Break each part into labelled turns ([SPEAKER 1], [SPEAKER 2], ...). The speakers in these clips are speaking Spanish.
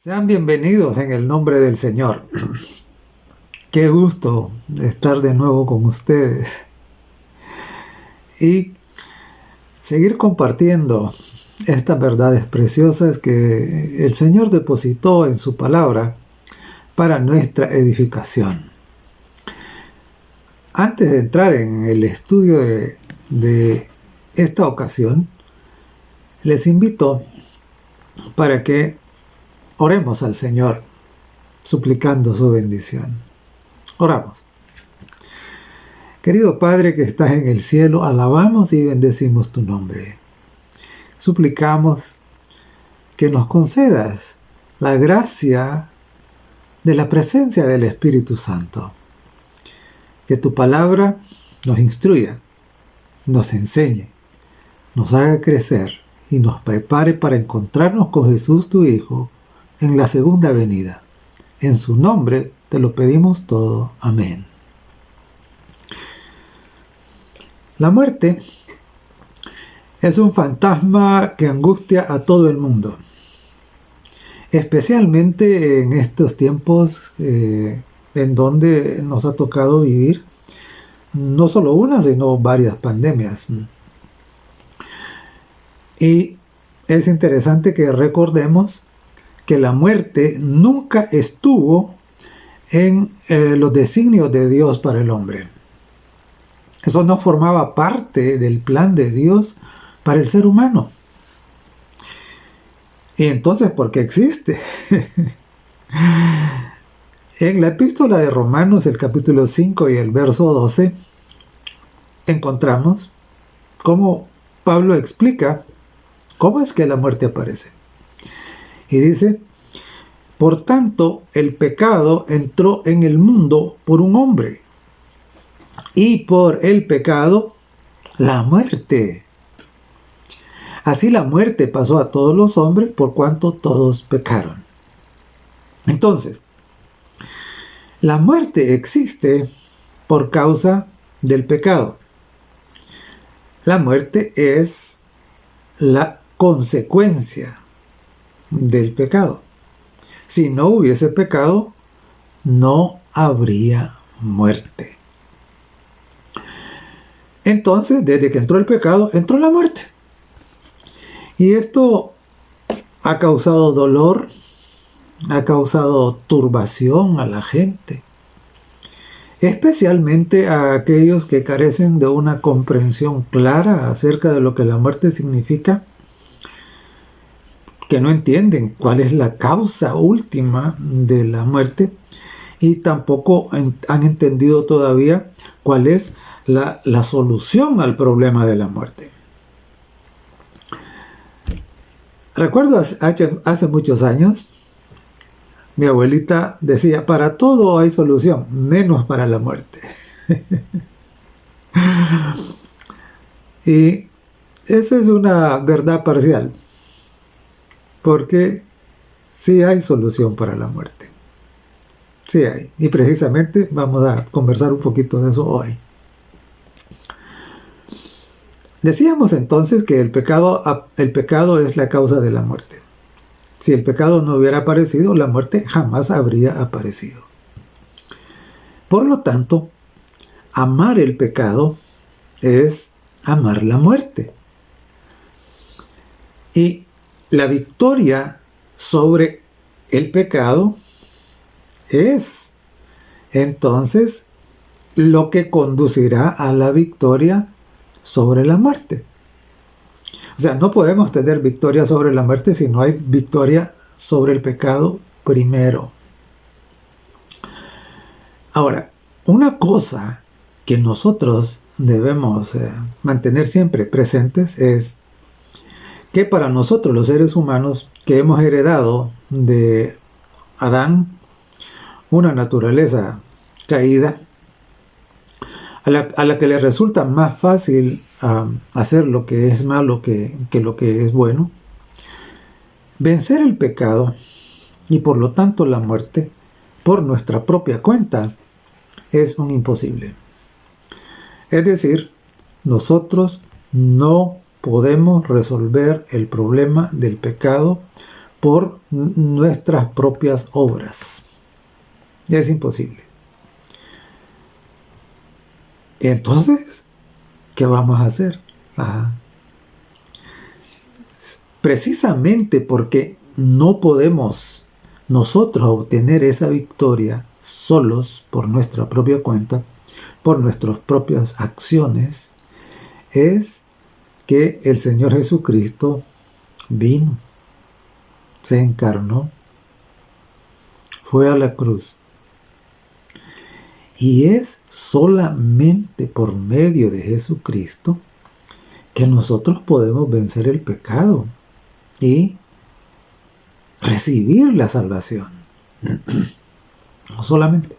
[SPEAKER 1] Sean bienvenidos en el nombre del Señor. Qué gusto estar de nuevo con ustedes y seguir compartiendo estas verdades preciosas que el Señor depositó en su palabra para nuestra edificación. Antes de entrar en el estudio de esta ocasión, les invito para que oremos al Señor, suplicando su bendición. Oramos. Querido Padre que estás en el cielo, alabamos y bendecimos tu nombre. Suplicamos que nos concedas la gracia de la presencia del Espíritu Santo. Que tu palabra nos instruya, nos enseñe, nos haga crecer y nos prepare para encontrarnos con Jesús tu Hijo en la segunda venida. En su nombre te lo pedimos todo. Amén. La muerte es un fantasma que angustia a todo el mundo, especialmente en estos tiempos en donde nos ha tocado vivir no solo una, sino varias pandemias. Y es interesante que recordemos que la muerte nunca estuvo en los designios de Dios para el hombre. Eso no formaba parte del plan de Dios para el ser humano. Y entonces, ¿por qué existe? En la epístola de Romanos, el capítulo 5 y el verso 12, encontramos cómo Pablo explica cómo es que la muerte aparece. Y dice: por tanto, el pecado entró en el mundo por un hombre, y por el pecado, la muerte. Así la muerte pasó a todos los hombres por cuanto todos pecaron. Entonces, la muerte existe por causa del pecado. La muerte es la consecuencia del pecado. Si no hubiese pecado, no habría muerte. Entonces, desde que entró el pecado, entró la muerte. Y esto ha causado dolor, ha causado turbación a la gente, especialmente a aquellos que carecen de una comprensión clara acerca de lo que la muerte significa, que no entienden cuál es la causa última de la muerte y tampoco han entendido todavía cuál es la solución al problema de la muerte. Recuerdo hace muchos años, mi abuelita decía: para todo hay solución, menos para la muerte. Y esa es una verdad parcial, porque sí hay solución para la muerte. Sí hay. Y precisamente vamos a conversar un poquito de eso hoy. Decíamos entonces que el pecado es la causa de la muerte. Si el pecado no hubiera aparecido, la muerte jamás habría aparecido. Por lo tanto, amar el pecado es amar la muerte. Y la victoria sobre el pecado es entonces lo que conducirá a la victoria sobre la muerte. O sea, no podemos tener victoria sobre la muerte si no hay victoria sobre el pecado primero. Ahora, una cosa que nosotros debemos mantener siempre presentes es que para nosotros los seres humanos que hemos heredado de Adán una naturaleza caída, a la que le resulta más fácil hacer lo que es malo que lo que es bueno, vencer el pecado y por lo tanto la muerte por nuestra propia cuenta es un imposible. Es decir, nosotros no podemos resolver el problema del pecado por nuestras propias obras. Es imposible. Entonces, ¿qué vamos a hacer? Precisamente porque no podemos nosotros obtener esa victoria solos por nuestra propia cuenta, por nuestras propias acciones, es que el Señor Jesucristo vino, se encarnó, fue a la cruz. Y es solamente por medio de Jesucristo que nosotros podemos vencer el pecado y recibir la salvación. No solamente.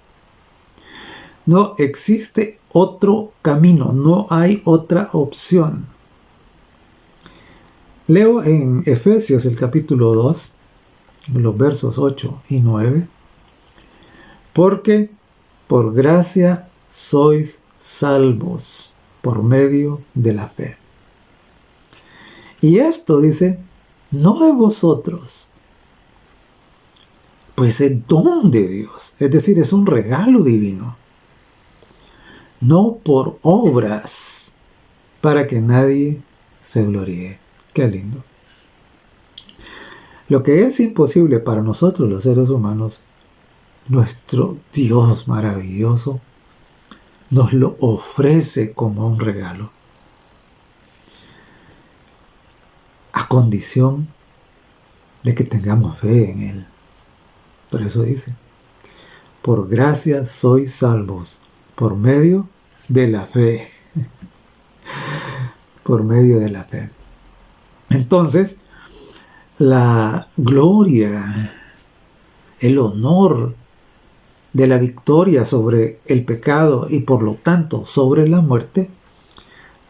[SPEAKER 1] No existe otro camino, no hay otra opción. Leo en Efesios el capítulo 2, los versos 8 y 9, porque por gracia sois salvos por medio de la fe. Y esto dice, no de vosotros, pues es don de Dios, es decir, es un regalo divino, no por obras, para que nadie se gloríe. Qué lindo. Lo que es imposible para nosotros los seres humanos, nuestro Dios maravilloso nos lo ofrece como un regalo, a condición de que tengamos fe en Él. Por eso dice, por gracia sois salvos, por medio de la fe. Por medio de la fe. Entonces, la gloria, el honor de la victoria sobre el pecado y por lo tanto sobre la muerte,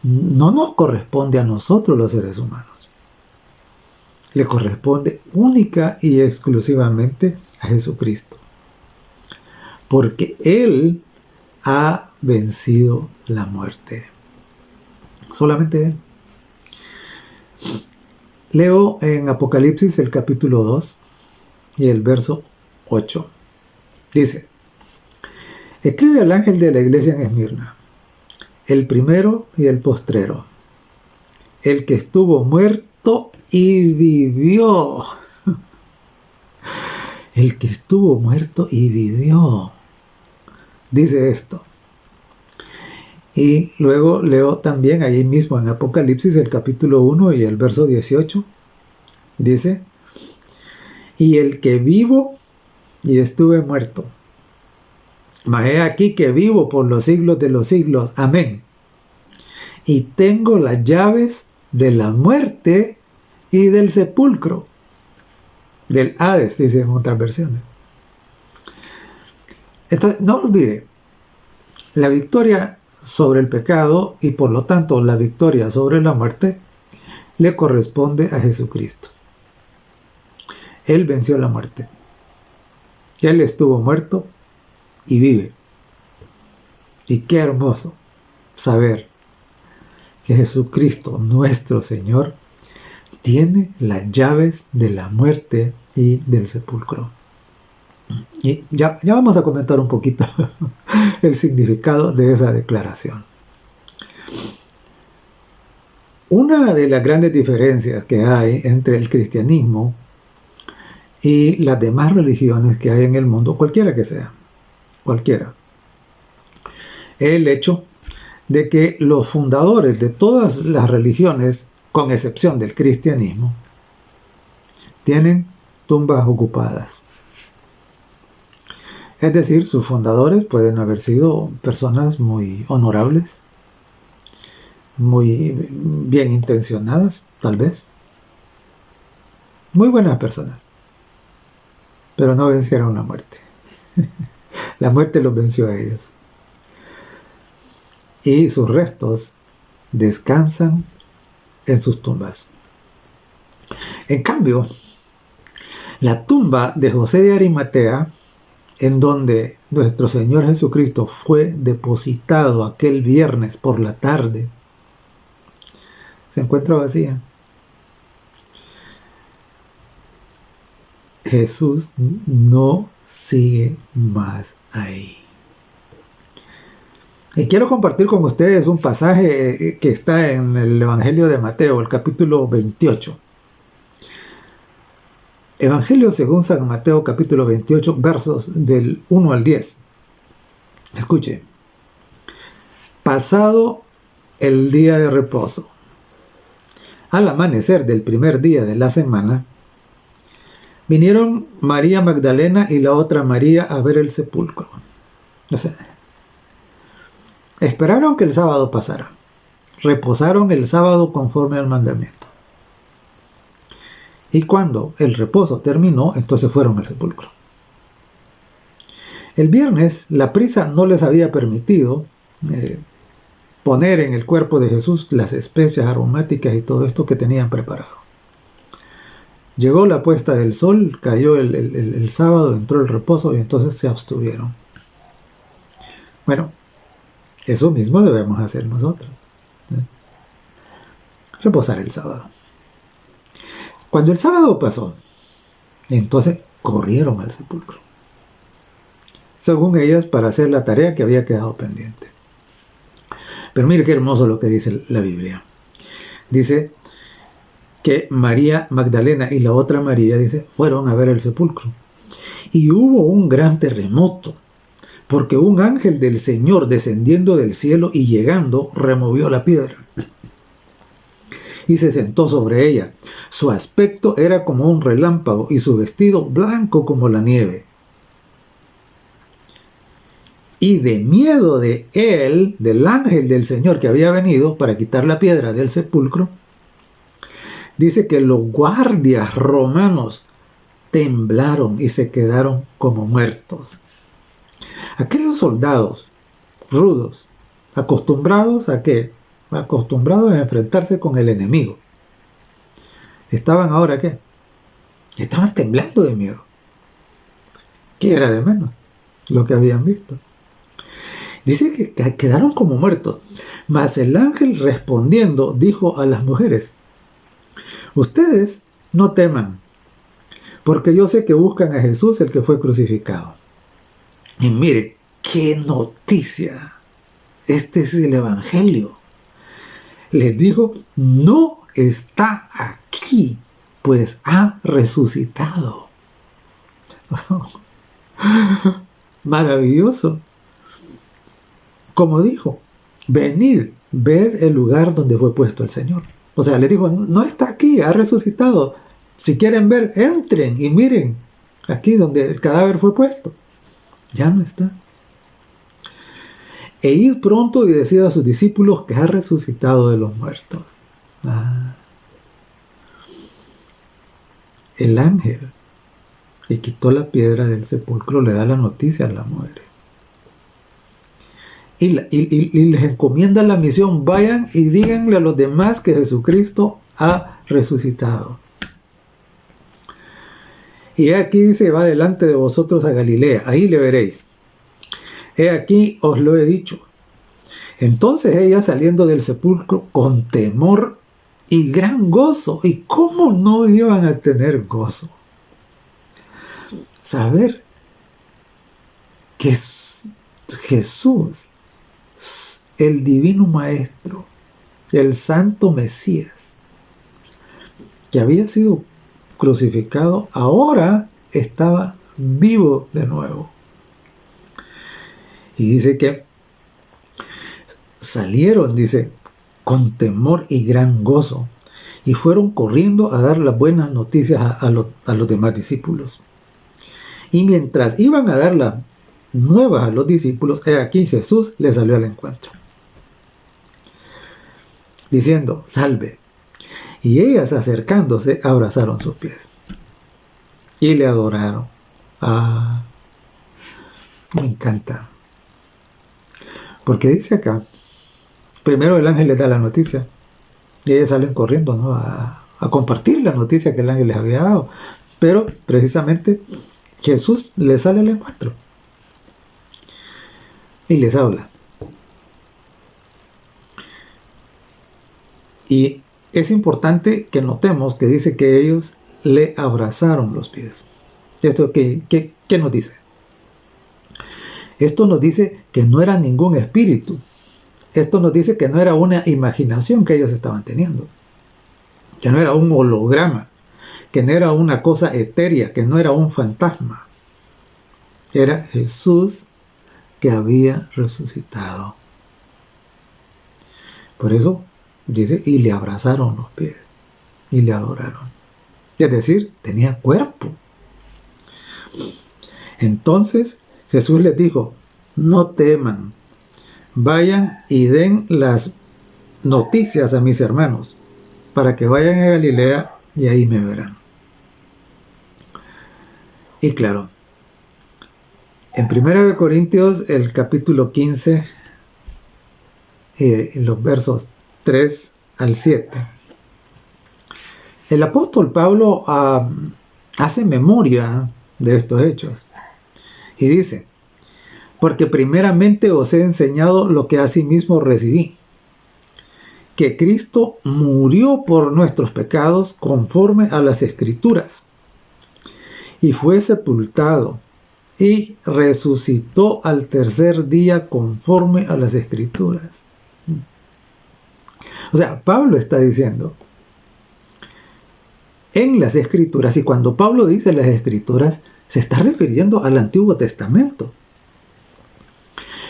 [SPEAKER 1] no nos corresponde a nosotros los seres humanos. Le corresponde única y exclusivamente a Jesucristo. Porque Él ha vencido la muerte. Solamente Él. Leo en Apocalipsis el capítulo 2 y el verso 8. Dice, escribe al ángel de la iglesia en Esmirna, el primero y el postrero, el que estuvo muerto y vivió. El que estuvo muerto y vivió. Dice esto. Y luego leo también ahí mismo en Apocalipsis el capítulo 1 y el verso 18. Dice, y el que vivo y estuve muerto, mas he aquí que vivo por los siglos de los siglos. Amén. Y tengo las llaves de la muerte y del sepulcro. Del Hades, dice en otras versiones. Entonces, no olvide, la victoria sobre el pecado y por lo tanto la victoria sobre la muerte le corresponde a Jesucristo. Él venció la muerte. Él estuvo muerto y vive. Y qué hermoso saber que Jesucristo, nuestro Señor, tiene las llaves de la muerte y del sepulcro. Y ya vamos a comentar un poquito el significado de esa declaración. Una de las grandes diferencias que hay entre el cristianismo y las demás religiones que hay en el mundo, cualquiera que sea, cualquiera, es el hecho de que los fundadores de todas las religiones, con excepción del cristianismo, tienen tumbas ocupadas. Es decir, sus fundadores pueden haber sido personas muy honorables, muy bien intencionadas, tal vez, muy buenas personas, pero no vencieron la muerte. La muerte los venció a ellos. Y sus restos descansan en sus tumbas. En cambio, la tumba de José de Arimatea, en donde nuestro Señor Jesucristo fue depositado aquel viernes por la tarde, se encuentra vacía. Jesús no sigue más ahí. Y quiero compartir con ustedes un pasaje que está en el Evangelio de Mateo, el capítulo 28. Evangelio según San Mateo, capítulo 28, versos del 1 al 10. Escuche. Pasado el día de reposo, al amanecer del primer día de la semana, vinieron María Magdalena y la otra María a ver el sepulcro. O sea, esperaron que el sábado pasara. Reposaron el sábado conforme al mandamiento. Y cuando el reposo terminó, entonces fueron al sepulcro. El viernes, la prisa no les había permitido poner en el cuerpo de Jesús las especias aromáticas y todo esto que tenían preparado. Llegó la puesta del sol, cayó el sábado, entró el reposo y entonces se abstuvieron. Bueno, eso mismo debemos hacer nosotros. Reposar el sábado. Cuando el sábado pasó, entonces corrieron al sepulcro, según ellas, para hacer la tarea que había quedado pendiente. Pero mire qué hermoso lo que dice la Biblia. Dice que María Magdalena y la otra María, dice, fueron a ver el sepulcro. Y hubo un gran terremoto, porque un ángel del Señor descendiendo del cielo y llegando, removió la piedra y se sentó sobre ella. Su aspecto era como un relámpago y su vestido blanco como la nieve. Y de miedo de él, del ángel del Señor que había venido para quitar la piedra del sepulcro, dice que los guardias romanos temblaron y se quedaron como muertos. Aquellos soldados rudos, acostumbrados a qué? Acostumbrados a enfrentarse con el enemigo. ¿Estaban ahora qué? Estaban temblando de miedo. ¿Qué era de menos? Lo que habían visto. Dice que quedaron como muertos. Mas el ángel respondiendo dijo a las mujeres: ustedes no teman, porque yo sé que buscan a Jesús, el que fue crucificado. Y miren, qué noticia. Este es el Evangelio. Les dijo, no está aquí, pues ha resucitado. Maravilloso. Como dijo, venid, ved el lugar donde fue puesto el Señor. O sea, les dijo, no está aquí, ha resucitado. Si quieren ver, entren y miren aquí donde el cadáver fue puesto. Ya no está. E id pronto y decid a sus discípulos que ha resucitado de los muertos. El ángel que quitó la piedra del sepulcro le da la noticia a la mujer. Y les encomienda la misión: vayan y díganle a los demás que Jesucristo ha resucitado. Y aquí dice, va delante de vosotros a Galilea, ahí le veréis. He aquí os lo he dicho. Entonces ella, saliendo del sepulcro con temor y gran gozo. ¿Y cómo no iban a tener gozo? Saber que Jesús, el divino Maestro, el Santo Mesías, que había sido crucificado, ahora estaba vivo de nuevo. Y dice que salieron, dice, con temor y gran gozo, y fueron corriendo a dar las buenas noticias a los demás discípulos. Y mientras iban a dar las nuevas a los discípulos, aquí Jesús les salió al encuentro, diciendo, salve. Y ellas, acercándose, abrazaron sus pies y le adoraron. Me encanta. Porque dice acá, primero el ángel les da la noticia y ellas salen corriendo, ¿no?, a compartir la noticia que el ángel les había dado. Pero precisamente Jesús les sale al encuentro y les habla. Y es importante que notemos que dice que ellos le abrazaron los pies. ¿Esto qué nos dice? Esto nos dice que no era ningún espíritu. Esto nos dice que no era una imaginación que ellos estaban teniendo, que no era un holograma, que no era una cosa etérea, que no era un fantasma. Era Jesús que había resucitado. Por eso dice, y le abrazaron los pies y le adoraron. Es decir, tenía cuerpo. Entonces Jesús les dijo, no teman, vayan y den las noticias a mis hermanos, para que vayan a Galilea y ahí me verán. Y claro, en 1 Corintios, el capítulo 15, en los versos 3 al 7, el apóstol Pablo hace memoria de estos hechos y dice, porque primeramente os he enseñado lo que asimismo recibí, que Cristo murió por nuestros pecados conforme a las Escrituras, y fue sepultado, y resucitó al tercer día conforme a las Escrituras. O sea, Pablo está diciendo, en las Escrituras, y cuando Pablo dice las Escrituras, se está refiriendo al Antiguo Testamento.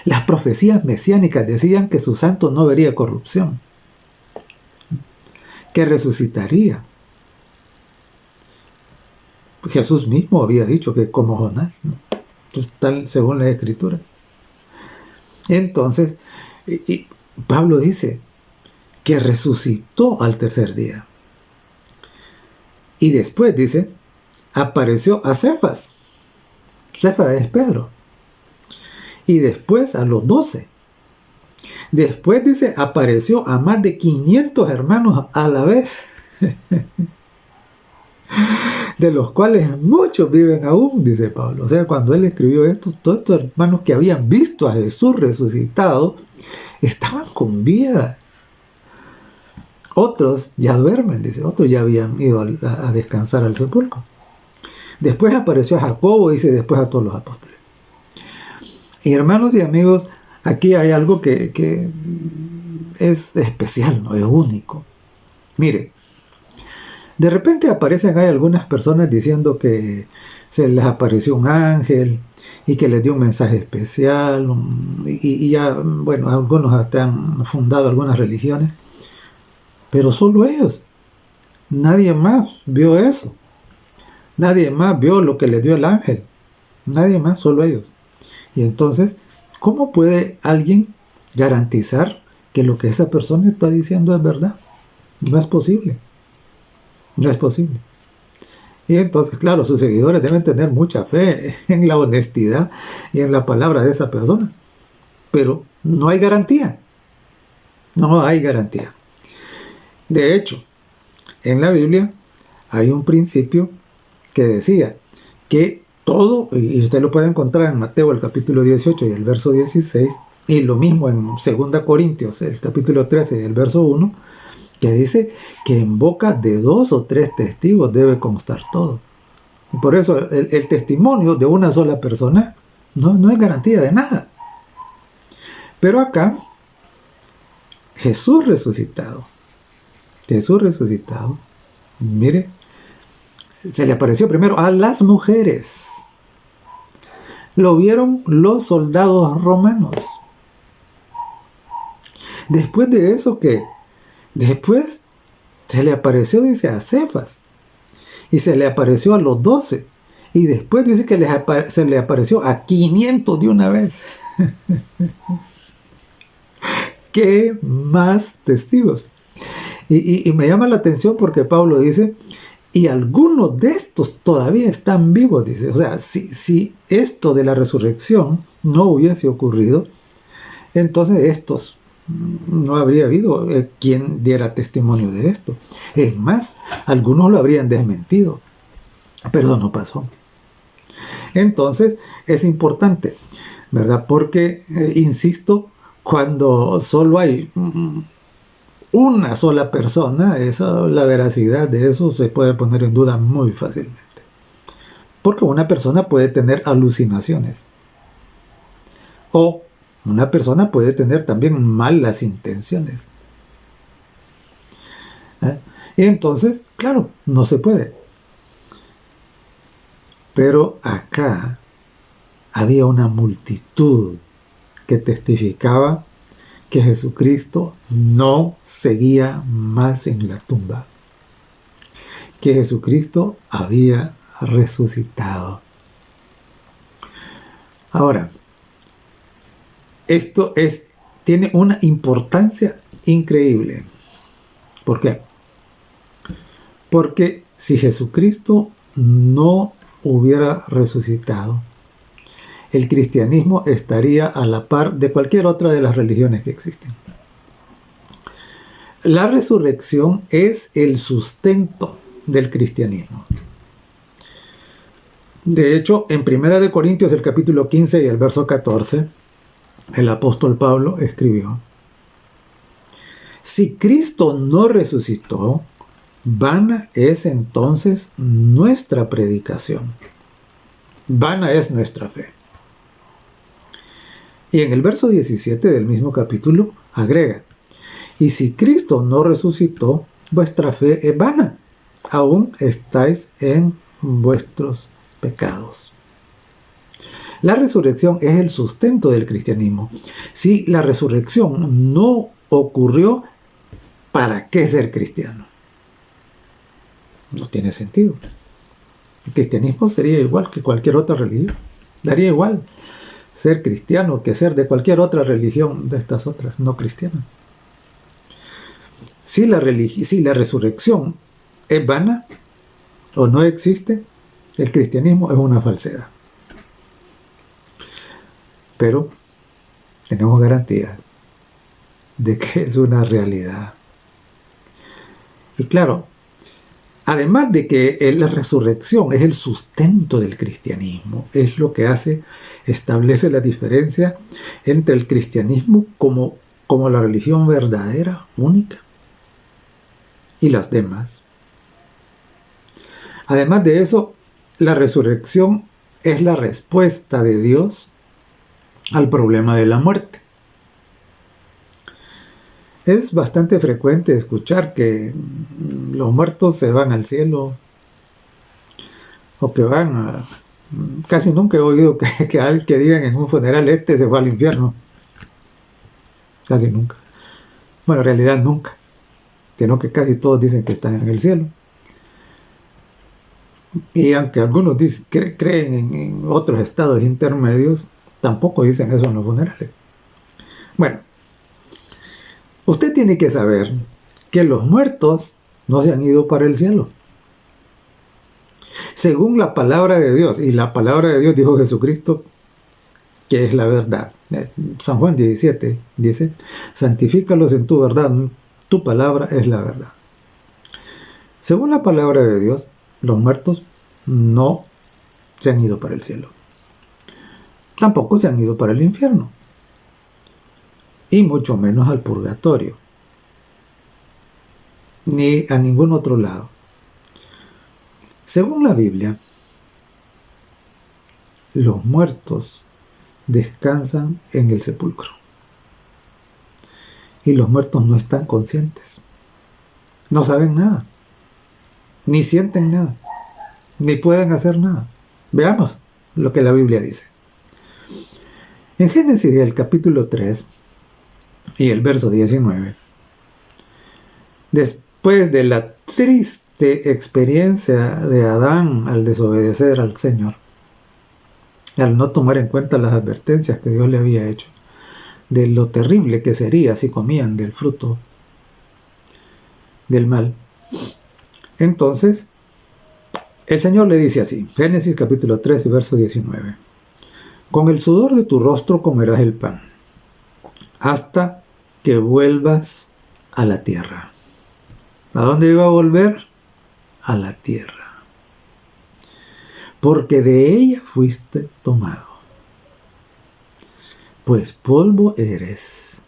[SPEAKER 1] Las profecías mesiánicas decían que su santo no vería corrupción, que resucitaría. Jesús mismo había dicho que como Jonás, ¿no? Entonces, tal según la Escritura. Entonces, y Pablo dice que resucitó al tercer día. Y después dice, apareció a Cefas. Cefas es Pedro. Y después a los 12. Después dice, apareció a más de 500 hermanos a la vez. De los cuales muchos viven aún, dice Pablo. O sea, cuando él escribió esto, todos estos hermanos que habían visto a Jesús resucitado, estaban con vida. Otros ya duermen, dice. Otros ya habían ido a descansar al sepulcro. Después apareció a Jacobo, dice, después a todos los apóstoles. Y hermanos y amigos, aquí hay algo que es especial, no es único. Miren, de repente aparecen ahí algunas personas diciendo que se les apareció un ángel y que les dio un mensaje especial, y ya, bueno, algunos hasta han fundado algunas religiones, pero solo ellos. Nadie más vio eso. Nadie más vio lo que les dio el ángel. Nadie más, solo ellos. Y entonces, ¿cómo puede alguien garantizar que lo que esa persona está diciendo es verdad? No es posible. No es posible. Y entonces, claro, sus seguidores deben tener mucha fe en la honestidad y en la palabra de esa persona. Pero no hay garantía. No hay garantía. De hecho, en la Biblia hay un principio que decía que todo, y usted lo puede encontrar en Mateo el capítulo 18 y el verso 16, y lo mismo en 2 Corintios el capítulo 13 y el verso 1, que dice que en boca de 2 o 3 testigos debe constar todo. Y por eso el testimonio de una sola persona no es garantía de nada. Pero acá, Jesús resucitado, mire, se le apareció primero a las mujeres. Lo vieron los soldados romanos. Después de eso, ¿qué? Después se le apareció, dice, a Cefas. Y se le apareció a los 12. Y después dice que se le apareció a 500 de una vez. ¿Qué más testigos? Y me llama la atención porque Pablo dice, y algunos de estos todavía están vivos, dice. O sea, si esto de la resurrección no hubiese ocurrido, entonces estos no habría habido quien diera testimonio de esto. Es más, algunos lo habrían desmentido, pero no pasó. Entonces, es importante, ¿verdad? Porque, insisto, cuando solo hay una sola persona, la veracidad de eso se puede poner en duda muy fácilmente. Porque una persona puede tener alucinaciones. O una persona puede tener también malas intenciones. Y entonces, claro, no se puede. Pero acá había una multitud que testificaba que Jesucristo no seguía más en la tumba, que Jesucristo había resucitado. Ahora, esto tiene una importancia increíble. ¿Por qué? Porque si Jesucristo no hubiera resucitado, el cristianismo estaría a la par de cualquier otra de las religiones que existen. La resurrección es el sustento del cristianismo. De hecho, en 1 Corintios, el capítulo 15 y el verso 14, el apóstol Pablo escribió: si Cristo no resucitó, vana es entonces nuestra predicación, vana es nuestra fe. Y en el verso 17 del mismo capítulo agrega: y si Cristo no resucitó, vuestra fe es vana, aún estáis en vuestros pecados. La resurrección es el sustento del cristianismo. Si la resurrección no ocurrió, ¿para qué ser cristiano? No tiene sentido. El cristianismo sería igual que cualquier otra religión. Daría igual ser cristiano que ser de cualquier otra religión de estas otras no cristianas. Si la resurrección es vana o no existe, el cristianismo es una falsedad. Pero tenemos garantías de que es una realidad. Y claro, además de que la resurrección es el sustento del cristianismo, es lo que establece la diferencia entre el cristianismo como la religión verdadera, única, y las demás. Además de eso, la resurrección es la respuesta de Dios al problema de la muerte. Es bastante frecuente escuchar que los muertos se van al cielo o que van a... Casi nunca he oído que digan en un funeral: este se fue al infierno. Casi nunca. Bueno, en realidad nunca. Sino que casi todos dicen que están en el cielo. Y aunque algunos creen en otros estados intermedios, tampoco dicen eso en los funerales. Bueno, usted tiene que saber que los muertos no se han ido para el cielo. Según la palabra de Dios, y la palabra de Dios dijo Jesucristo, que es la verdad. San Juan 17 dice: santifícalos en tu verdad, tu palabra es la verdad. Según la palabra de Dios, los muertos no se han ido para el cielo. Tampoco se han ido para el infierno. Y mucho menos al purgatorio. Ni a ningún otro lado. Según la Biblia, los muertos descansan en el sepulcro. Y los muertos no están conscientes. No saben nada. Ni sienten nada. Ni pueden hacer nada. Veamos lo que la Biblia dice. En Génesis, el capítulo 3 y el verso 19, después de la triste experiencia de Adán al desobedecer al Señor, al no tomar en cuenta las advertencias que Dios le había hecho, de lo terrible que sería si comían del fruto del mal. Entonces, el Señor le dice así, Génesis capítulo 3 y verso 19: con el sudor de tu rostro comerás el pan, hasta que vuelvas a la tierra. ¿A dónde iba a volver? A la tierra. Porque de ella fuiste tomado. Pues polvo eres,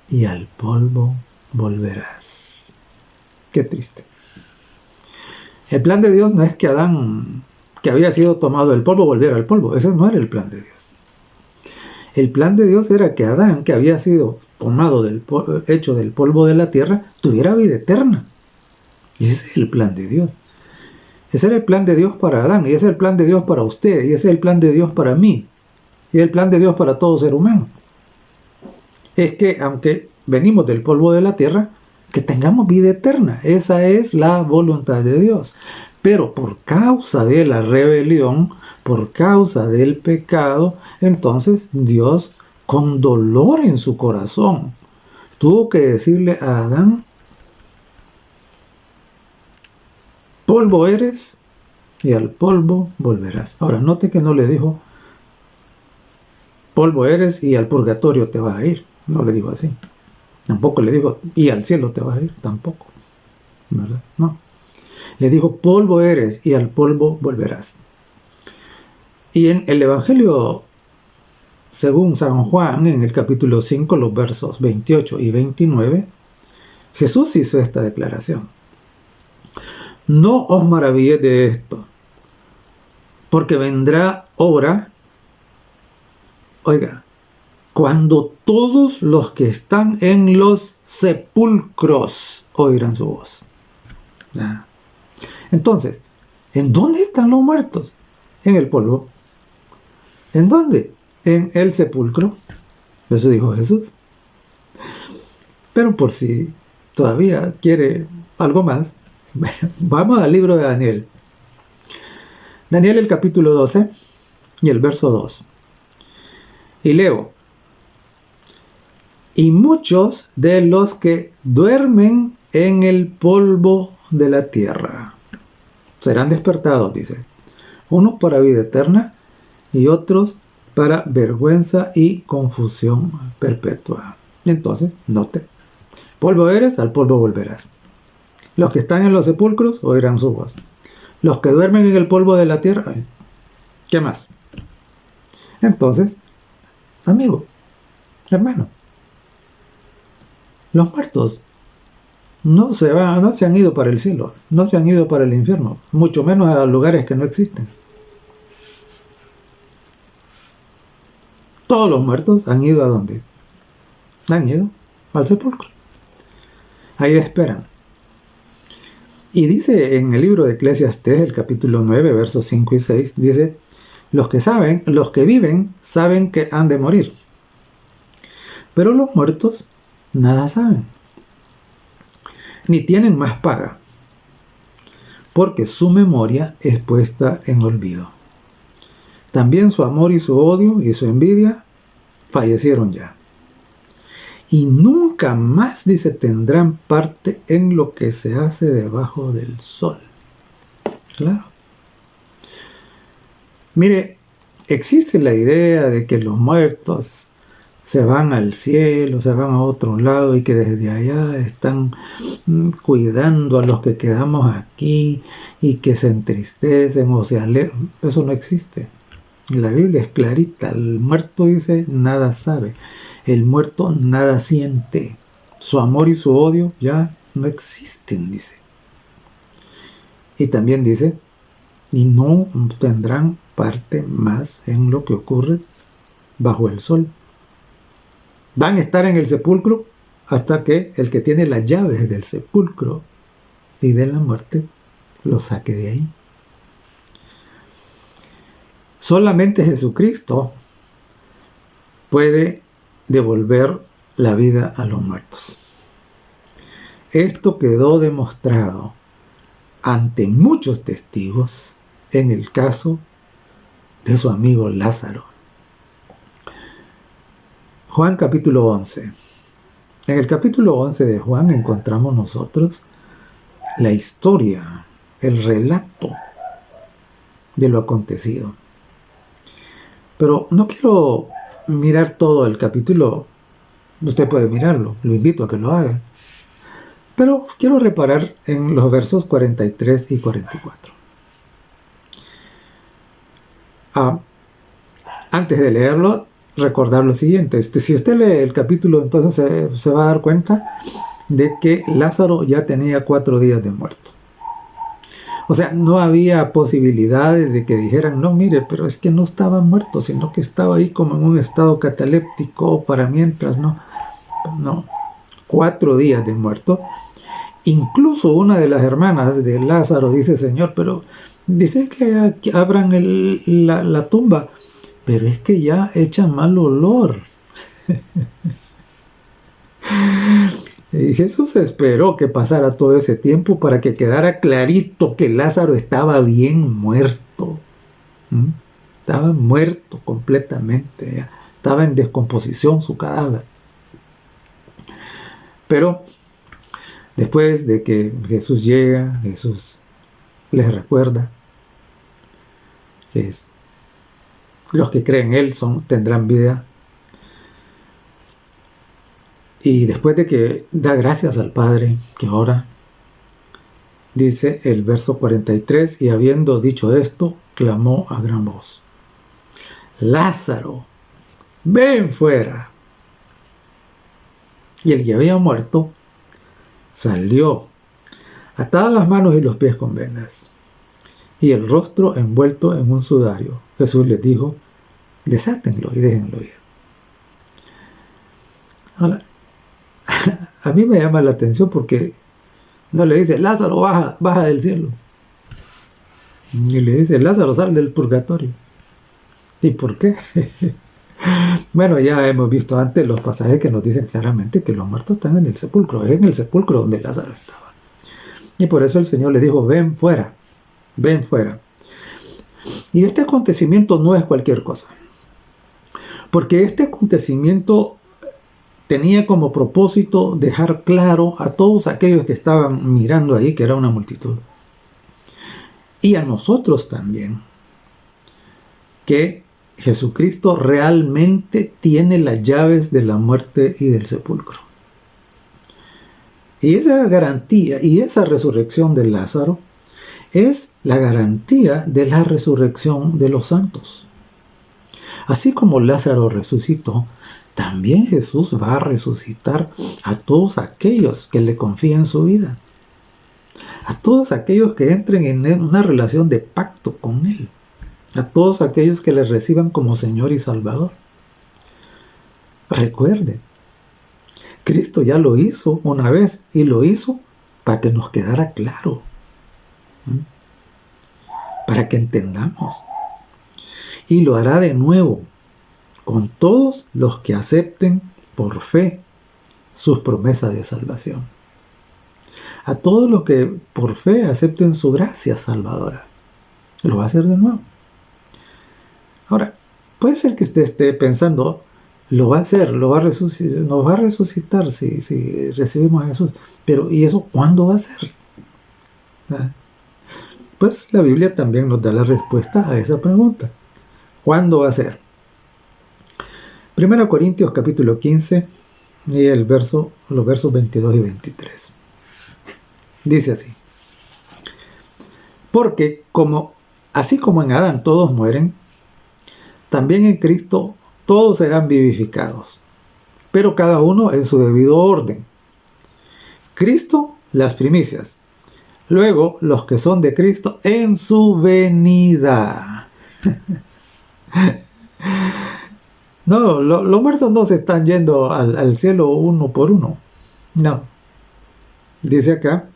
[SPEAKER 1] y al polvo volverás. Qué triste. El plan de Dios no es que Adán que había sido tomado del polvo volviera al polvo. Ese no era el plan de Dios. El plan de Dios era que Adán, que había sido tomado hecho del polvo de la tierra, tuviera vida eterna. Y ese es el plan de Dios. Ese era el plan de Dios para Adán, y ese es el plan de Dios para usted, y ese es el plan de Dios para mí, y el plan de Dios para todo ser humano. Es que, aunque venimos del polvo de la tierra, que tengamos vida eterna. Esa es la voluntad de Dios. Pero por causa de la rebelión, por causa del pecado, entonces Dios, con dolor en su corazón, tuvo que decirle a Adán: polvo eres y al polvo volverás. Ahora, note que no le dijo: polvo eres y al purgatorio te vas a ir. No le dijo así. Tampoco le dijo: y al cielo te vas a ir. Tampoco. ¿Verdad? No. Le dijo: polvo eres y al polvo volverás. Y en el Evangelio según San Juan, en el capítulo 5, los versos 28 y 29, Jesús hizo esta declaración: no os maravilléis de esto, porque vendrá hora, oiga, cuando todos los que están en los sepulcros oirán su voz. ¿Ya? Entonces, ¿en dónde están los muertos? En el polvo. ¿En dónde? En el sepulcro. Eso dijo Jesús. Pero por si todavía quiere algo más, vamos al libro de Daniel. Daniel, el capítulo 12 y el verso 2. Y leo: y muchos de los que duermen en el polvo de la tierra serán despertados, dice, unos para vida eterna y otros para vergüenza y confusión perpetua. Entonces, note: polvo eres, al polvo volverás. Los que están en los sepulcros oirán su voz. Los que duermen en el polvo de la tierra, ¿qué más? Entonces, amigo, hermano, los muertos no se han ido para el cielo, no se han ido para el infierno, mucho menos a lugares que no existen. Todos los muertos han ido ¿a dónde? Han ido al sepulcro. Ahí esperan. Y dice en el libro de Eclesiastés, el capítulo 9, versos 5 y 6, dice: los que viven, saben que han de morir. Pero los muertos nada saben, ni tienen más paga, porque su memoria es puesta en olvido. También su amor y su odio y su envidia fallecieron ya. Y nunca más, dice, tendrán parte en lo que se hace debajo del sol. Claro. Mire, existe la idea de que los muertos se van al cielo, se van a otro lado y que desde allá están cuidando a los que quedamos aquí y que se entristecen o se alejan. Eso no existe. La Biblia es clarita. El muerto, dice, nada sabe. El muerto nada siente. Su amor y su odio ya no existen, dice. Y también dice: y no tendrán parte más en lo que ocurre bajo el sol. Van a estar en el sepulcro hasta que el que tiene las llaves del sepulcro y de la muerte los saque de ahí. Solamente Jesucristo puede devolver la vida a los muertos. Esto quedó demostrado ante muchos testigos en el caso de su amigo Lázaro. Juan capítulo 11. En el capítulo 11 de Juan encontramos nosotros la historia, el relato de lo acontecido. Pero no quiero mirar todo el capítulo. Usted puede mirarlo, lo invito a que lo haga. Pero quiero reparar en los versos 43 y 44. Antes de leerlo, recordar lo siguiente. Si usted lee el capítulo, entonces se va a dar cuenta de que Lázaro ya tenía 4 días de muerto. O sea, no había posibilidades de que dijeran, no, mire, pero es que no estaba muerto, sino que estaba ahí como en un estado cataléptico para mientras, no. No, 4 días de muerto. Incluso una de las hermanas de Lázaro dice, Señor, pero dice que abran la tumba, pero es que ya echa mal olor. Y Jesús esperó que pasara todo ese tiempo para que quedara clarito que Lázaro estaba bien muerto. Estaba muerto completamente, ya. Estaba en descomposición su cadáver. Pero después de que Jesús llega, Jesús les recuerda que los que creen en Él tendrán vida. Y después de que da gracias al Padre, que ora, dice el verso 43, y habiendo dicho esto, clamó a gran voz, Lázaro, ven fuera. Y el que había muerto salió, atadas las manos y los pies con vendas, y el rostro envuelto en un sudario. Jesús les dijo, desátenlo y déjenlo ir. Ahora, a mí me llama la atención porque no le dice, Lázaro, baja del cielo. Y le dice, Lázaro, sal del purgatorio. ¿Y por qué? Bueno, ya hemos visto antes los pasajes que nos dicen claramente que los muertos están en el sepulcro. Es en el sepulcro donde Lázaro estaba. Y por eso el Señor le dijo, ven fuera, ven fuera. Y este acontecimiento no es cualquier cosa. Porque este acontecimiento tenía como propósito dejar claro a todos aquellos que estaban mirando ahí, que era una multitud, y a nosotros también, que Jesucristo realmente tiene las llaves de la muerte y del sepulcro. Y esa garantía y esa resurrección de Lázaro es la garantía de la resurrección de los santos. Así como Lázaro resucitó, también Jesús va a resucitar a todos aquellos que le confíen su vida. A todos aquellos que entren en una relación de pacto con Él. A todos aquellos que le reciban como Señor y Salvador. Recuerden, Cristo ya lo hizo una vez y lo hizo para que nos quedara claro. Para que entendamos. Y lo hará de nuevo con todos los que acepten por fe sus promesas de salvación. A todos los que por fe acepten su gracia salvadora. Lo va a hacer de nuevo. Ahora, puede ser que usted esté pensando, lo va a hacer, nos va a resucitar si recibimos a Jesús. Pero, ¿y eso cuándo va a ser? Pues la Biblia también nos da la respuesta a esa pregunta. ¿Cuándo va a ser? 1 Corintios capítulo 15 y los versos 22 y 23. Dice así. Porque así como en Adán todos mueren, también en Cristo todos serán vivificados, pero cada uno en su debido orden. Cristo, las primicias. Luego, los que son de Cristo en su venida. No, los muertos no se están yendo al cielo uno por uno. No. Dice acá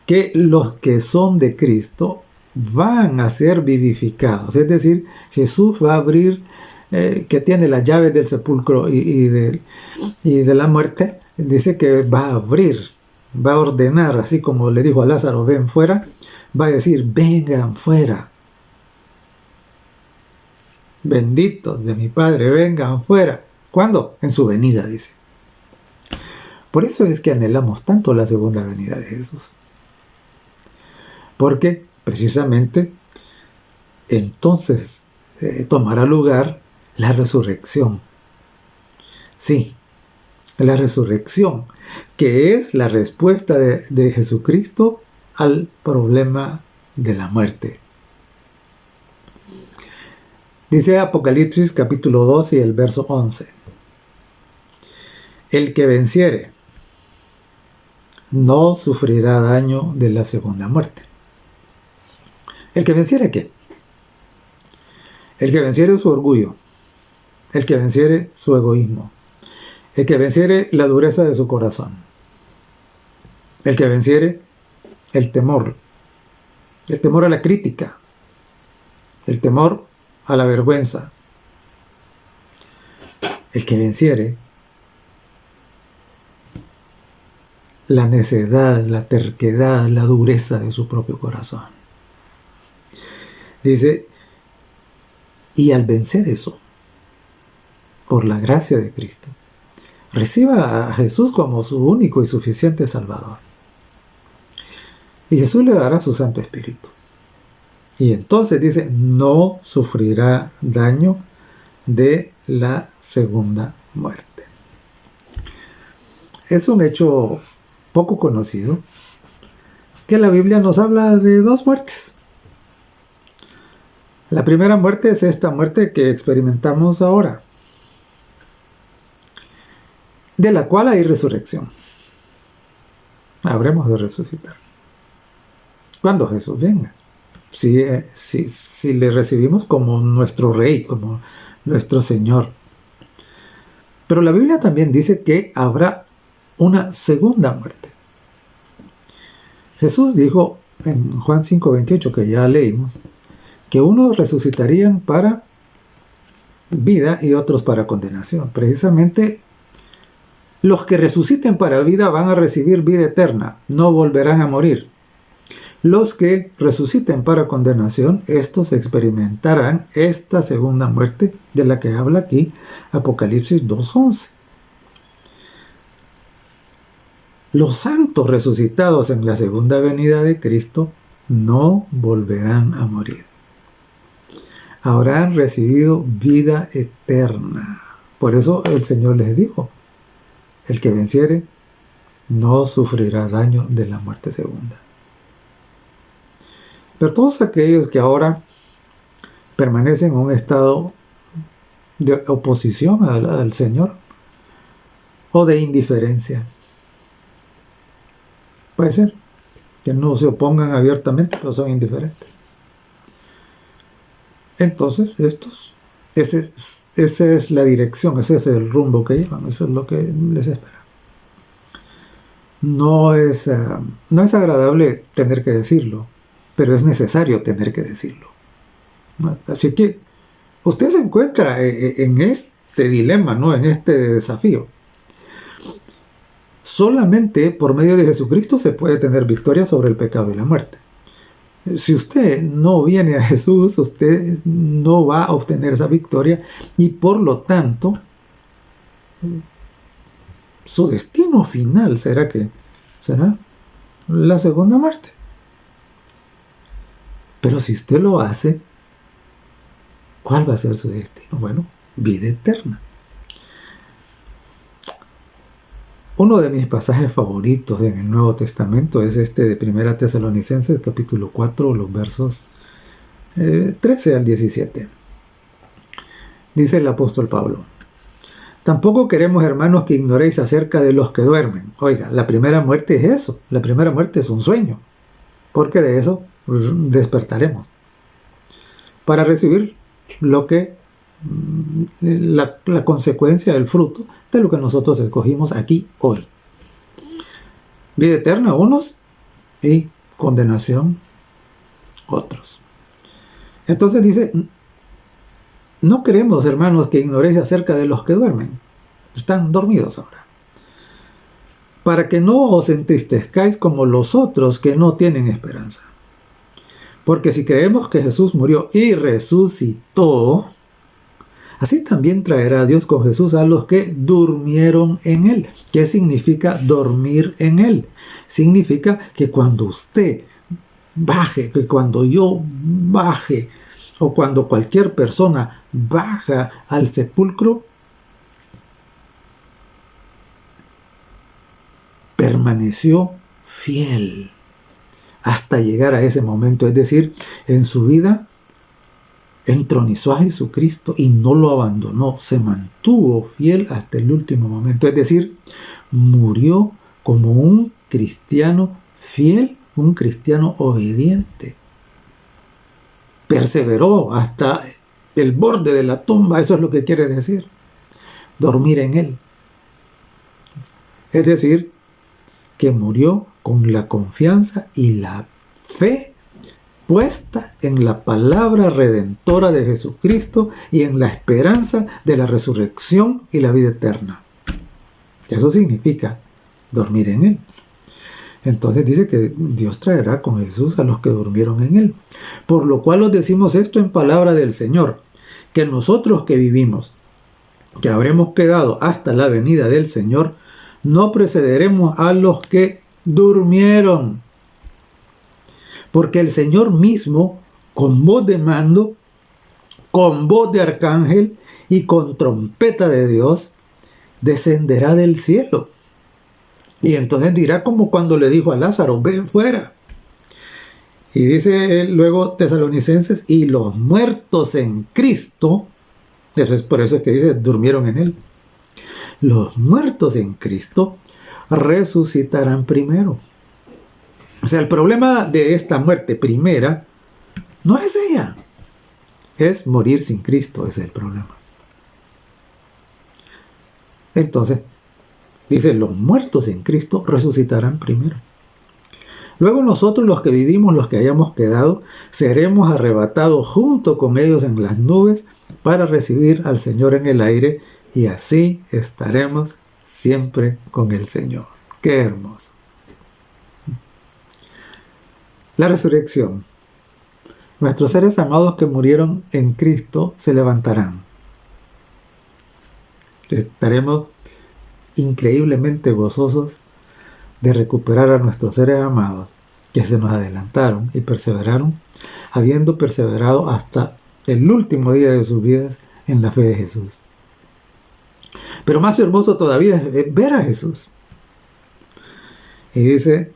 [SPEAKER 1] que los que son de Cristo van a ser vivificados. Es decir, Jesús va a abrir, que tiene las llaves del sepulcro y de la muerte. Dice que va a abrir, va a ordenar, así como le dijo a Lázaro, ven fuera, va a decir, vengan fuera. Benditos de mi Padre, vengan fuera. ¿Cuándo? En su venida, dice. Por eso es que anhelamos tanto la segunda venida de Jesús. Porque precisamente entonces tomará lugar la resurrección. Sí, la resurrección, que es la respuesta de Jesucristo al problema de la muerte. Dice Apocalipsis capítulo 2 y el verso 11. El que venciere no sufrirá daño de la segunda muerte. ¿El que venciere qué? El que venciere su orgullo, el que venciere su egoísmo, el que venciere la dureza de su corazón, el que venciere el temor a la crítica, el temor a la vergüenza, el que venciere la necedad, la terquedad, la dureza de su propio corazón. Dice, y al vencer eso, por la gracia de Cristo, reciba a Jesús como su único y suficiente Salvador. Y Jesús le dará su Santo Espíritu. Y entonces dice, no sufrirá daño de la segunda muerte. Es un hecho poco conocido que la Biblia nos habla de dos muertes. La primera muerte es esta muerte que experimentamos ahora, de la cual hay resurrección. Habremos de resucitar cuando Jesús venga. Si le recibimos como nuestro Rey, como nuestro Señor. Pero la Biblia también dice que habrá una segunda muerte. Jesús dijo en Juan 5:28, que ya leímos, que unos resucitarían para vida y otros para condenación. Precisamente los que resuciten para vida van a recibir vida eterna, no volverán a morir. Los que resuciten para condenación, estos experimentarán esta segunda muerte de la que habla aquí Apocalipsis 2:11. Los santos resucitados en la segunda venida de Cristo no volverán a morir. Habrán recibido vida eterna. Por eso el Señor les dijo, el que venciere no sufrirá daño de la muerte segunda. Pero todos aquellos que ahora permanecen en un estado de oposición al Señor o de indiferencia, puede ser que no se opongan abiertamente, pero son indiferentes. Entonces, esa es la dirección, ese es el rumbo que llevan, eso es lo que les espera. No es agradable tener que decirlo, pero es necesario tener que decirlo. Así que usted se encuentra en este dilema, ¿no? En este desafío. Solamente por medio de Jesucristo se puede tener victoria sobre el pecado y la muerte. Si usted no viene a Jesús, usted no va a obtener esa victoria y por lo tanto su destino final será la segunda muerte. Pero si usted lo hace, ¿cuál va a ser su destino? Bueno, vida eterna. Uno de mis pasajes favoritos en el Nuevo Testamento es este de 1 Tesalonicenses, capítulo 4, los versos 13 al 17. Dice el apóstol Pablo, tampoco queremos, hermanos, que ignoréis acerca de los que duermen. Oiga, la primera muerte es eso, la primera muerte es un sueño, porque de eso despertaremos para recibir lo que la consecuencia, el fruto de lo que nosotros escogimos aquí hoy. Vida eterna unos y condenación otros. Entonces dice, no queremos, hermanos, que ignoréis acerca de los que duermen. Están dormidos ahora. Para que no os entristezcáis como los otros que no tienen esperanza. Porque si creemos que Jesús murió y resucitó, así también traerá Dios con Jesús a los que durmieron en Él. ¿Qué significa dormir en Él? Significa que cuando usted baje, que cuando yo baje, o cuando cualquier persona baja al sepulcro, permaneció fiel hasta llegar a ese momento. Es decir, en su vida entronizó a Jesucristo y no lo abandonó, se mantuvo fiel hasta el último momento. Es decir, murió como un cristiano fiel, un cristiano obediente. perseveró hasta el borde de la tumba. Eso es lo que quiere decir, dormir en él. Es decir, que murió con la confianza y la fe puesta en la palabra redentora de Jesucristo y en la esperanza de la resurrección y la vida eterna. Eso significa dormir en él. Entonces dice que Dios traerá con Jesús a los que durmieron en él. Por lo cual os decimos esto en palabra del Señor, que nosotros que vivimos, que habremos quedado hasta la venida del Señor, no precederemos a los que durmieron. Porque el Señor mismo, con voz de mando, con voz de arcángel y con trompeta de Dios, descenderá del cielo. Y entonces dirá como cuando le dijo a Lázaro, ven fuera. Y dice luego Tesalonicenses, y los muertos en Cristo, eso es por eso que dice, durmieron en él. Los muertos en Cristo resucitarán primero. O sea, el problema de esta muerte primera no es ella, es morir sin Cristo, ese es el problema. Entonces, dice, los muertos en Cristo resucitarán primero. Luego nosotros los que vivimos, los que hayamos quedado, seremos arrebatados junto con ellos en las nubes para recibir al Señor en el aire y así estaremos siempre con el Señor. ¡Qué hermoso! La resurrección. Nuestros seres amados que murieron en Cristo se levantarán. Estaremos increíblemente gozosos de recuperar a nuestros seres amados que se nos adelantaron y perseveraron, habiendo perseverado hasta el último día de sus vidas en la fe de Jesús. Pero más hermoso todavía es ver a Jesús. Y dice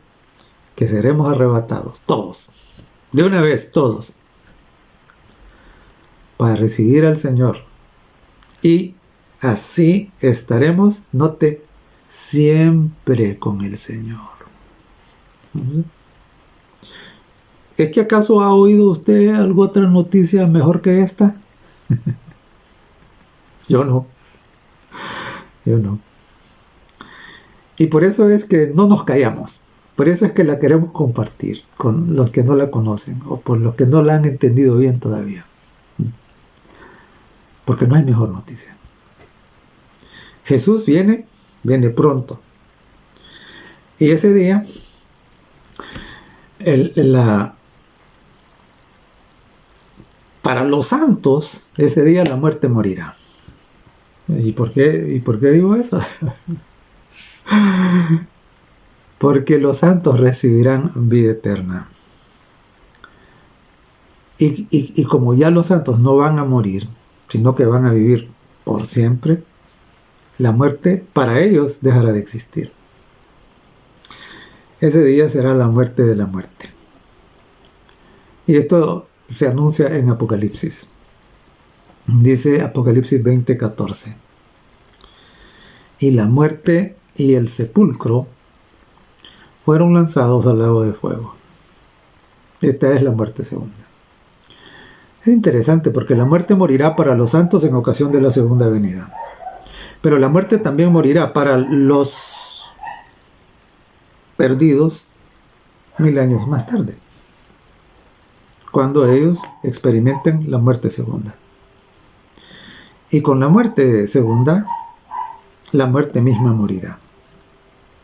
[SPEAKER 1] que seremos arrebatados, todos, de una vez, todos, para recibir al Señor. Y así estaremos, note, siempre con el Señor. ¿Es que acaso ha oído usted alguna otra noticia mejor que esta? Yo no. Y por eso es que no nos callamos. Por eso es que la queremos compartir con los que no la conocen o por los que no la han entendido bien todavía. Porque no hay mejor noticia. Jesús viene pronto. Y ese día, para los santos, ese día la muerte morirá. ¿Y por qué digo eso? Porque los santos recibirán vida eterna. Y como ya los santos no van a morir, sino que van a vivir por siempre, la muerte para ellos dejará de existir. Ese día será la muerte de la muerte. Y esto se anuncia en Apocalipsis. Dice Apocalipsis 20:14. Y la muerte y el sepulcro fueron lanzados al lago de fuego. Esta es la muerte segunda. Es interesante porque la muerte morirá para los santos en ocasión de la segunda venida. Pero la muerte también morirá para los perdidos 1000 años más tarde, cuando ellos experimenten la muerte segunda. Y con la muerte segunda, la muerte misma morirá.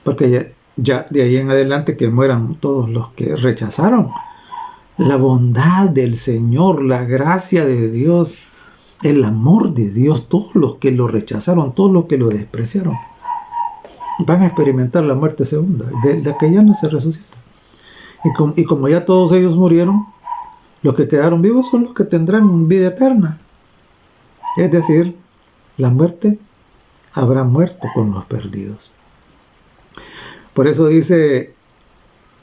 [SPEAKER 1] Porque ya de ahí en adelante que mueran todos los que rechazaron la bondad del Señor, la gracia de Dios, el amor de Dios, todos los que lo rechazaron, todos los que lo despreciaron, van a experimentar la muerte segunda, de la que ya no se resucita. Y como ya todos ellos murieron, los que quedaron vivos son los que tendrán vida eterna. Es decir, la muerte habrá muerto con los perdidos. Por eso dice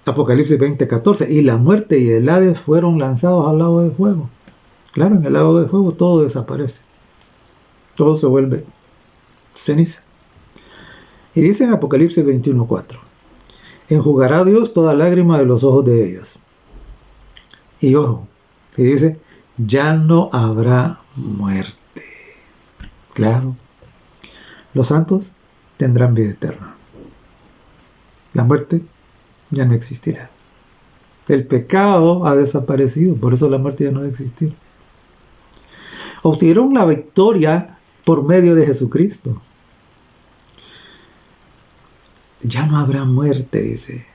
[SPEAKER 1] Apocalipsis 20:14, y la muerte y el Hades fueron lanzados al lago de fuego. Claro, en el lago de fuego todo desaparece. Todo se vuelve ceniza. Y dice en Apocalipsis 21:4, enjugará Dios toda lágrima de los ojos de ellos. Y ojo, y dice, ya no habrá muerte. Claro, los santos tendrán vida eterna. La muerte ya no existirá. El pecado ha desaparecido, por eso la muerte ya no va a existir. Obtuvieron la victoria por medio de Jesucristo. Ya no habrá muerte, dice.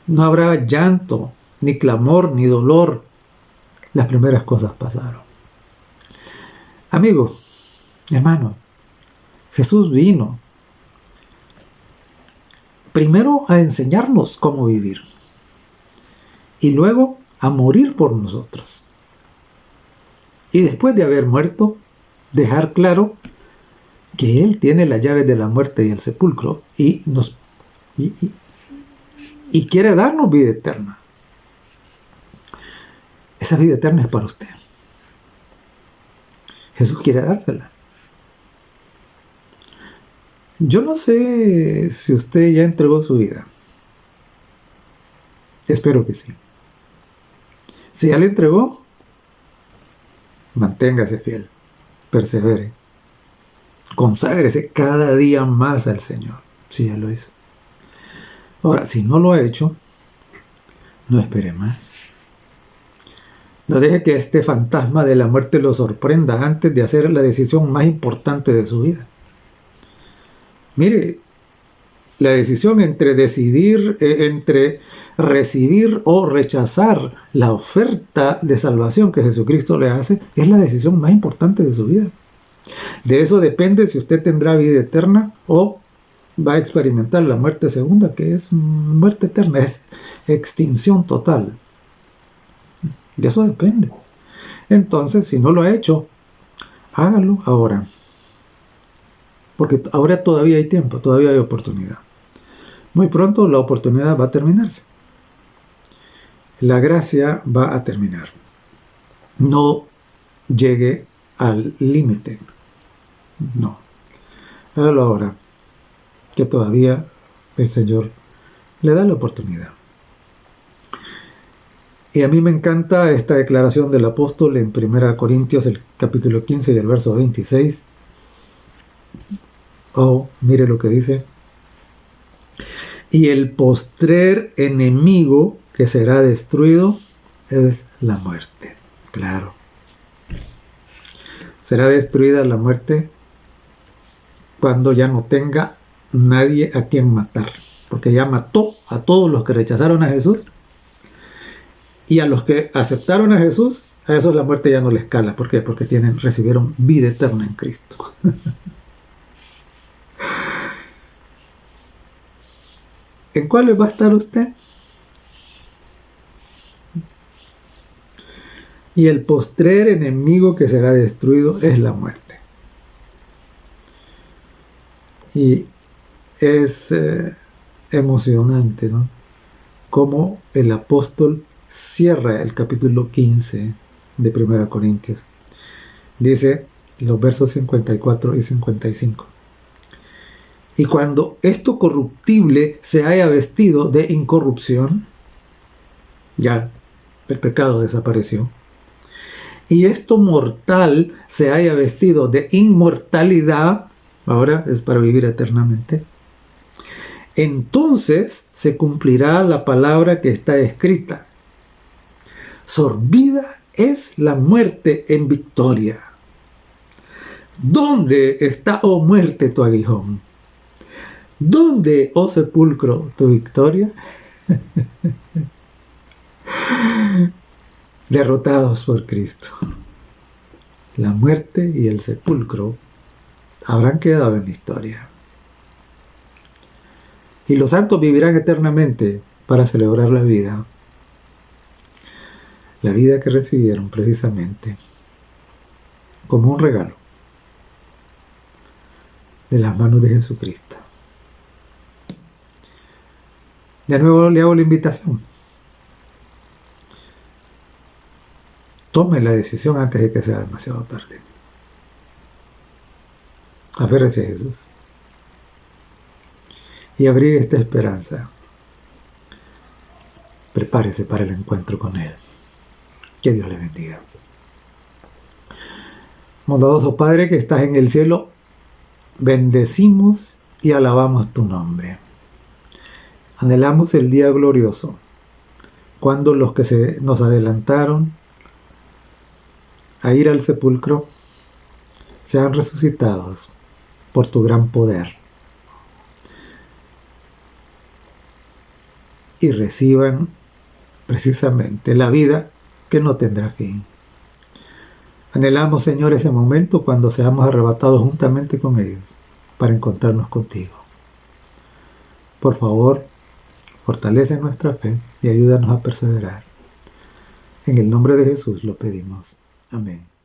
[SPEAKER 1] No habrá llanto, ni clamor, ni dolor. Las primeras cosas pasaron. Amigo, hermano, Jesús vino primero a enseñarnos cómo vivir y luego a morir por nosotros. Y después de haber muerto, dejar claro que Él tiene las llaves de la muerte y el sepulcro y quiere darnos vida eterna. Esa vida eterna es para usted. Jesús quiere dársela. Yo no sé si usted ya entregó su vida. Espero que sí. Si ya le entregó, manténgase fiel, persevere, conságrese cada día más al Señor, si ya lo hizo. Ahora, si no lo ha hecho, no espere más. No deje que este fantasma de la muerte lo sorprenda antes de hacer la decisión más importante de su vida. Mire, la decisión entre recibir o rechazar la oferta de salvación que Jesucristo le hace, es la decisión más importante de su vida. De eso depende si usted tendrá vida eterna o va a experimentar la muerte segunda, que es muerte eterna, es extinción total. De eso depende. Entonces, si no lo ha hecho, hágalo ahora. Porque ahora todavía hay tiempo, todavía hay oportunidad. Muy pronto la oportunidad va a terminarse. La gracia va a terminar. No llegue al límite. No. Hágalo ahora, que todavía el Señor le da la oportunidad. Y a mí me encanta esta declaración del apóstol en 1 Corintios, el capítulo 15 y el verso 26. Oh, mire lo que dice. Y el postrer enemigo que será destruido es la muerte. Claro. Será destruida la muerte cuando ya no tenga nadie a quien matar. Porque ya mató a todos los que rechazaron a Jesús. Y a los que aceptaron a Jesús, a esos la muerte ya no les cala. ¿Por qué? Porque recibieron vida eterna en Cristo. ¿En cuáles va a estar usted? Y el postrer enemigo que será destruido es la muerte. Y es emocionante, ¿no? Cómo el apóstol cierra el capítulo 15 de 1 Corintios. Dice los versos 54 y 55. Y cuando esto corruptible se haya vestido de incorrupción, ya el pecado desapareció, y esto mortal se haya vestido de inmortalidad, ahora es para vivir eternamente, entonces se cumplirá la palabra que está escrita: sorbida es la muerte en victoria. ¿Dónde está, oh muerte, tu aguijón? ¿Dónde, oh sepulcro, tu victoria? Derrotados por Cristo. La muerte y el sepulcro habrán quedado en la historia. Y los santos vivirán eternamente para celebrar la vida que recibieron precisamente como un regalo de las manos de Jesucristo. De nuevo le hago la invitación. Tome la decisión antes de que sea demasiado tarde. Aférrese a Jesús y abrigue esta esperanza. Prepárese para el encuentro con Él. Que Dios le bendiga. Bondadoso Padre que estás en el cielo, bendecimos y alabamos tu nombre. Anhelamos el día glorioso, cuando los que nos adelantaron a ir al sepulcro sean resucitados por tu gran poder y reciban precisamente la vida que no tendrá fin. Anhelamos, Señor, ese momento cuando seamos arrebatados juntamente con ellos para encontrarnos contigo. Por favor, fortalece nuestra fe y ayúdanos a perseverar. En el nombre de Jesús lo pedimos. Amén.